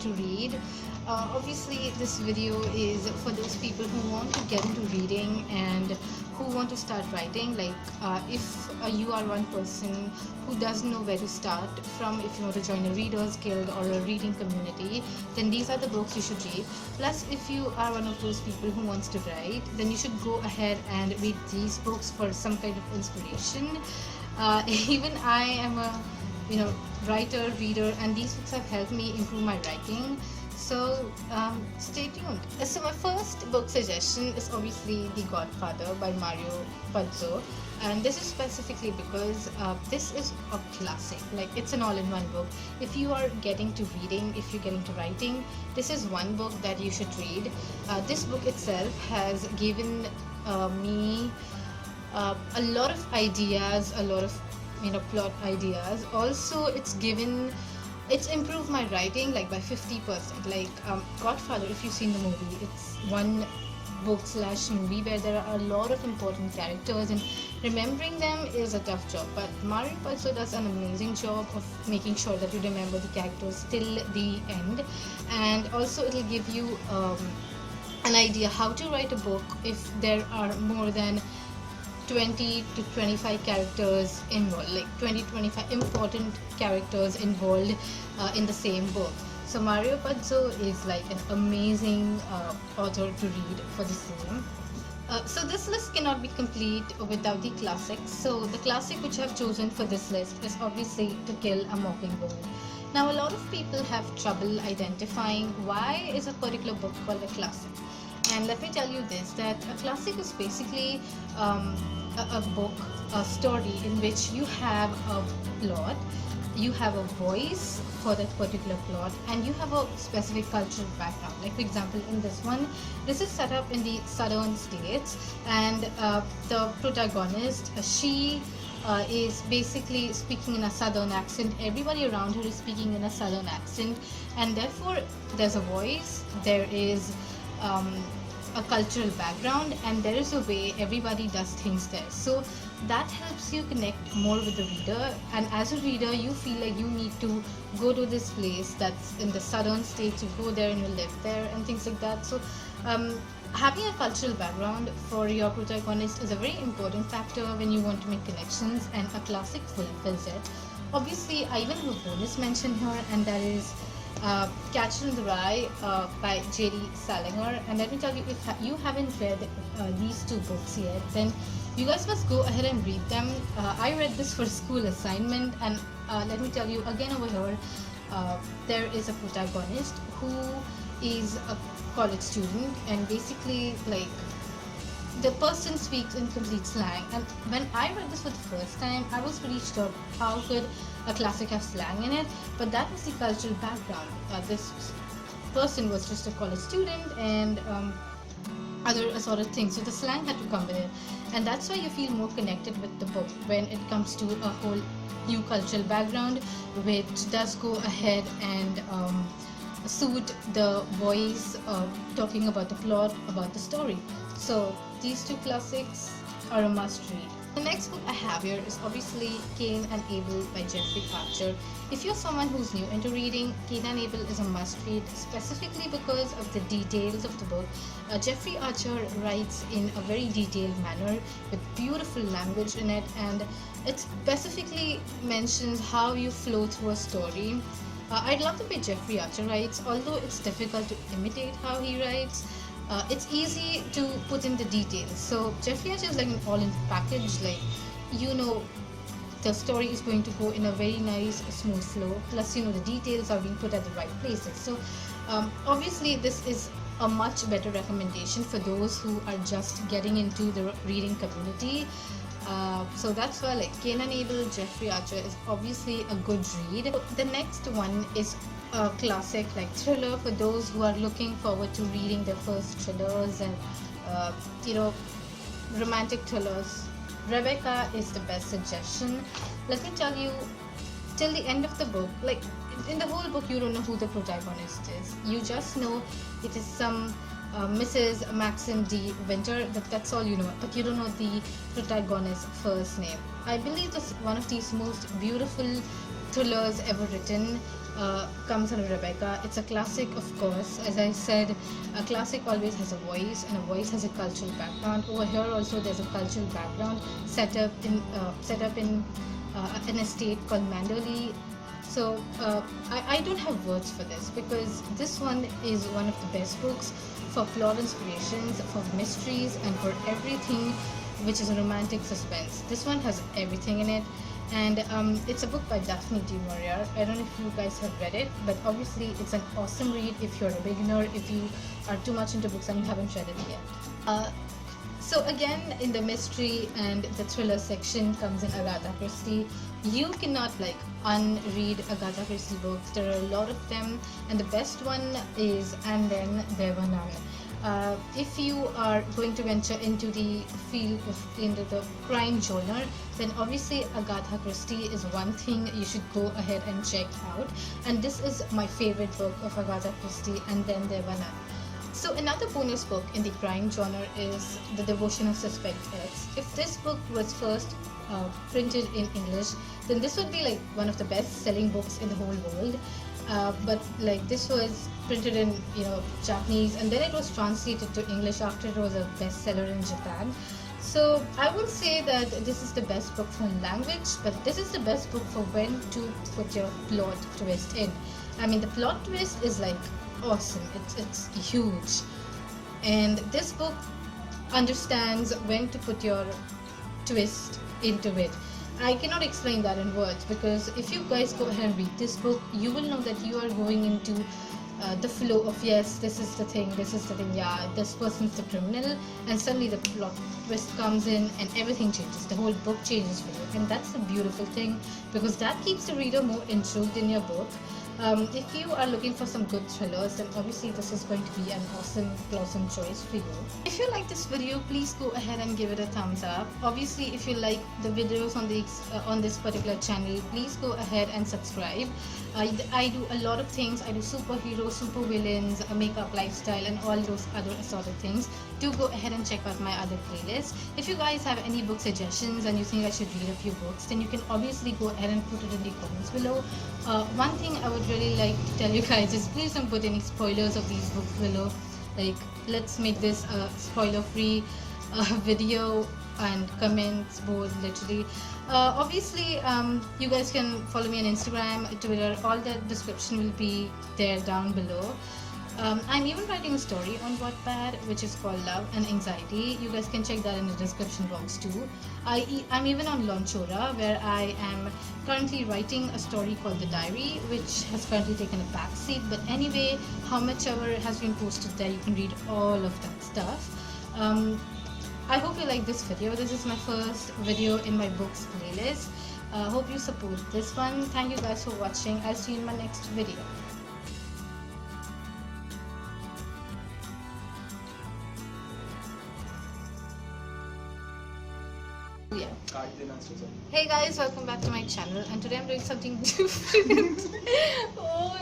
to read. Obviously, this video is for those people who want to get into reading and who want to start writing. Like, if you are one person who doesn't know where to start from, if you want to join a readers guild or a reading community, then these are the books you should read. Plus, if you are one of those people who wants to write, then you should go ahead and read these books for some kind of inspiration. Even I am a writer, reader, and these books have helped me improve my writing. So stay tuned. So my first book suggestion is obviously The Godfather by Mario Puzo, and this is specifically because this is a classic. Like, it's an all-in-one book. If you are getting to reading, if you're getting to writing, this is one book that you should read. This book itself has given me a lot of ideas, a lot of plot ideas. Also, it's improved my writing like by 50%. Like, Godfather, if you've seen the movie, it's one book/movie where there are a lot of important characters, and remembering them is a tough job, but Mario Puzo does an amazing job of making sure that you remember the characters till the end. And also, it'll give you an idea how to write a book if there are more than 20 to 25 characters involved, like 20-25 important characters involved in the same book. So Mario Puzo is like an amazing author to read for the same. So this list cannot be complete without the classics. So the classic which I've chosen for this list is obviously To Kill a Mockingbird. Now, a lot of people have trouble identifying why is a particular book called a classic. And let me tell you this, that a classic is basically a book, a story in which you have a plot, you have a voice for that particular plot, and you have a specific cultural background. Like, for example, in this one, this is set up in the southern states, and the protagonist, she is basically speaking in a southern accent. Everybody around her is speaking in a southern accent, and therefore there's a voice, there is a cultural background, and there is a way everybody does things there. So that helps you connect more with the reader, and as a reader you feel like you need to go to this place that's in the southern states, you go there and you live there and things like that. So having a cultural background for your protagonist is a very important factor when you want to make connections, and a classic fulfills it. Obviously, I even have a bonus mention here, and that is Catcher in the Rye by J.D.Salinger. And let me tell you, if you haven't read these two books yet, then you guys must go ahead and read them. I read this for school assignment, and let me tell you again over here, there is a protagonist who is a college student, and basically, like, the person speaks in complete slang. And when I read this for the first time, I was pretty sure how could a classic have slang in it, but that was the cultural background. This person was just a college student and other assorted things, so the slang had to come with it, and that's why you feel more connected with the book when it comes to a whole new cultural background, which does go ahead and suit the voice talking about the plot, about the story. So these two classics are a must read. The next book I have here is obviously Cain and Abel by Jeffrey Archer. If you're someone who's new into reading, Cain and Abel is a must read, specifically because of the details of the book. Jeffrey Archer writes in a very detailed manner with beautiful language in it, and it specifically mentions how you flow through a story. I love the way Jeffrey Archer writes, although it's difficult to imitate how he writes. It's easy to put in the details. So Jeffrey Archer is like an all-in package. Like, the story is going to go in a very nice, smooth flow. Plus, the details are being put at the right places. So obviously, this is a much better recommendation for those who are just getting into the reading community. So that's why, like, Cain and Abel, Jeffrey Archer is obviously a good read. The next one is a classic, like, thriller for those who are looking forward to reading their first thrillers and romantic thrillers. Rebecca is the best suggestion. Let me tell you, till the end of the book, like, in the whole book, you don't know who the protagonist is. You just know it is some Mrs. Maxim D. Winter, that's all you know, but you don't know the protagonist's first name. I believe this is one of these most beautiful thrillers ever written. comes under Rebecca. It's a classic, of course. As I said, a classic always has a voice, and a voice has a cultural background. Over here also there's a cultural background set up in an estate called Manderley. So I don't have words for this, because this one is one of the best books for plot inspirations, for mysteries, and for everything which is a romantic suspense. This one has everything in it, and it's a book by Daphne du Maurier. I don't know if you guys have read it, but obviously it's an awesome read if you're a beginner, if you are too much into books and you haven't read it yet. So again, in the mystery and the thriller section comes in Agatha Christie. You cannot unread Agatha Christie books. There are a lot of them, and the best one is And Then There Were None. If you are going to venture into the field into the crime genre, then obviously Agatha Christie is one thing you should go ahead and check out. And this is my favorite book of Agatha Christie, And Then There Were None. So another bonus book in the crime genre is The Devotion of Suspect X. If this book was first printed in English, then this would be one of the best-selling books in the whole world. But this was printed in Japanese, and then it was translated to English after it was a bestseller in Japan. So I would say that this is the best book for language, but this is the best book for when to put your plot twist in. I mean, the plot twist is awesome. It's huge, and this book understands when to put your twist into it. I cannot explain that in words, because if you guys go ahead and read this book, you will know that you are going into the flow of, yes, this is the thing, yeah, this person's the criminal, and suddenly the plot twist comes in and everything changes. The whole book changes for you, and that's the beautiful thing, because that keeps the reader more intrigued in your book. If you are looking for some good thrillers, then obviously this is going to be an awesome choice for you. If you like this video, please go ahead and give it a thumbs up. Obviously, if you like the videos on this particular channel, please go ahead and subscribe. I do a lot of things. I do superheroes, super villains, makeup, lifestyle, and all those other assorted things. Do go ahead and check out my other playlists. If you guys have any book suggestions and you think I should read a few books, then you can obviously go ahead and put it in the comments below. One thing I would really like to tell you guys is, please don't put any spoilers of these books below. Let's make this a spoiler-free video, and comments both, literally. Obviously, you guys can follow me on Instagram, Twitter. All the description will be there down below. I'm even writing a story on Wattpad, which is called Love and Anxiety. You guys can check that in the description box too. I'm even on Launchora, where I am currently writing a story called The Diary, which has currently taken a back seat. But anyway, how much ever has been posted there, you can read all of that stuff. I hope you like this video. This is my first video in my books playlist. Hope you support this one. Thank you guys for watching. I'll see you in my next video. Yeah. Hey guys, welcome back to my channel, and today I'm doing something different. Oh,